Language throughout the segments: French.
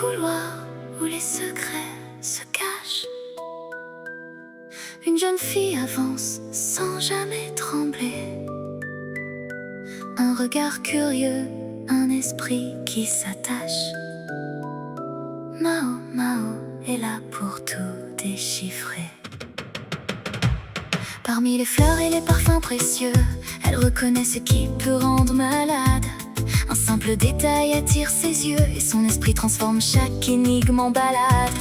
couloir où les secrets se cachent. Une jeune fille avance sans jamais trembler. Un regard curieux, un esprit qui s'attache. Mao Mao est là pour tout déchiffrer. Parmi les fleurs et les parfums précieux, elle reconnaît ce qui peut rendre malade. Un simple détail attire ses yeux et son esprit transforme chaque énigme en balade.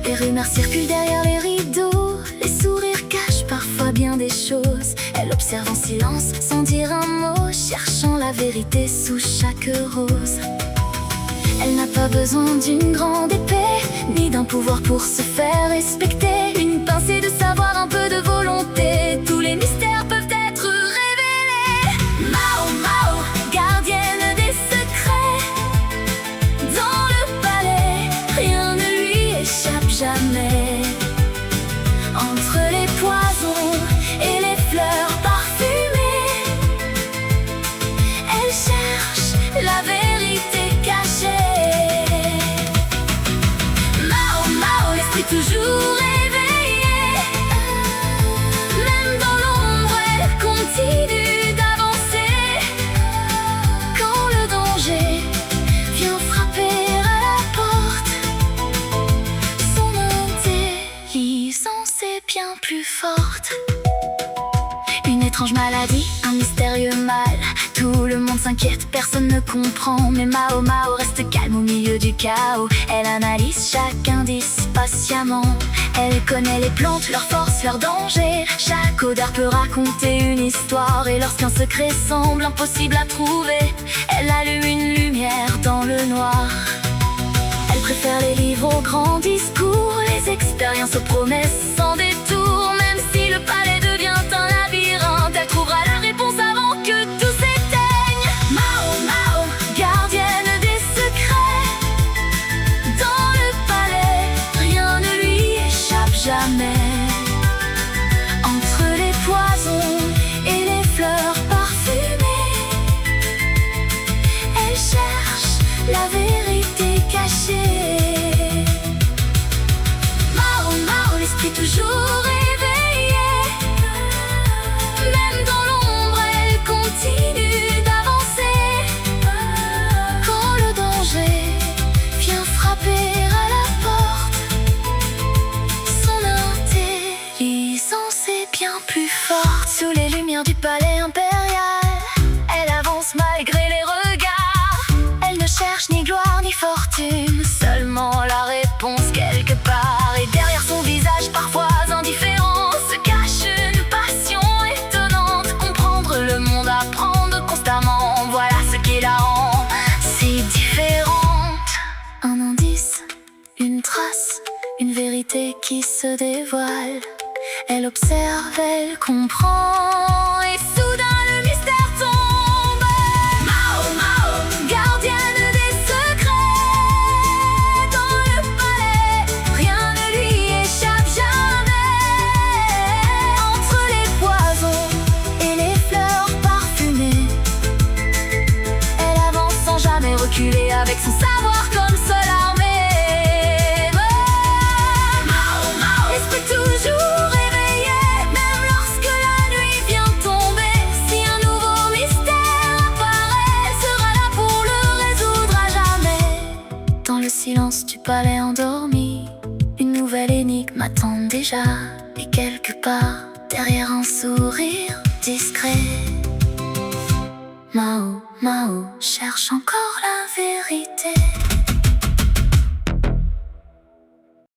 Les rumeurs circulent derrière les rideaux, les sourires cachent parfois bien des choses. Elle observe en silence sans dire un mot, cherchant la vérité sous chaque rose. Elle n'a pas besoin d'une grande épée, ni d'un pouvoir pour se faire respecter. Une pincée de savoir, un peu de volonté, tous les mystères peuvent être révélés. Mao Mao, gardienne des secrets. Dans le palais, rien ne lui échappe jamais. Entre les poisons et les fleurs parfumées, elle cherche la vérité cachée. Toujours éveillée, même dans l'ombre, elle continue d'avancer. Quand le danger vient frapper à la porte, son intelligence est bien plus forte. Une étrange maladie, un mystérieux mal. Tout le monde s'inquiète, personne ne comprend. Mais Mao Mao reste calme au milieu du chaos. Elle analyse chaque indice patiemment. Elle connaît les plantes, leurs forces, leurs dangers. Chaque odeur peut raconter une histoire. Et lorsqu'un secret semble impossible à trouver, elle allume une lumière dans le noir. Elle préfère les livres aux grands discours, les expériences aux promesses sans détour. Même si le palais devient un labyrinthe, elle trouvera la réponse avant que tout s'éteigne. Mao Mao, gardienne des secrets. Dans le palais, rien ne lui échappe jamais. Entre les poisons et les fleurs parfumées, elle cherche la vérité cachée. Mao Mao, l'esprit toujours éveillé, même dans l'ombre, elle continue d'avancer. Quand le danger vient frapper à la porte, son intelligence est bien plus forte. Sous les lumières du palais impérial, elle avance malgré les regards. Elle ne cherche ni gloire ni fortune, seulement la réponse quelque part. Et derrière son visage parfois indifférent se cache une passion étonnante. Comprendre le monde, apprendre constamment, voilà ce qui la rend si différente. Un indice, une trace, une vérité qui se dévoile. Elle observe, elle comprend, et soudain le mystère tombe. Mao Mao, gardienne des secrets. Dans le palais, rien ne lui échappe jamais. Entre les poisons et les fleurs parfumées, elle avance sans jamais reculer, avec son savoir comme seule armée. Mao Mao, l'esprit toujours éveillé, même lorsque la nuit vient tomber. Si un nouveau mystère apparaît, elle sera là pour le résoudre à jamais. Dans le silence du palais endormi, une nouvelle énigme m'attend déjà. Et quelque part, derrière un sourire discret, Mao Mao cherche encore la vérité.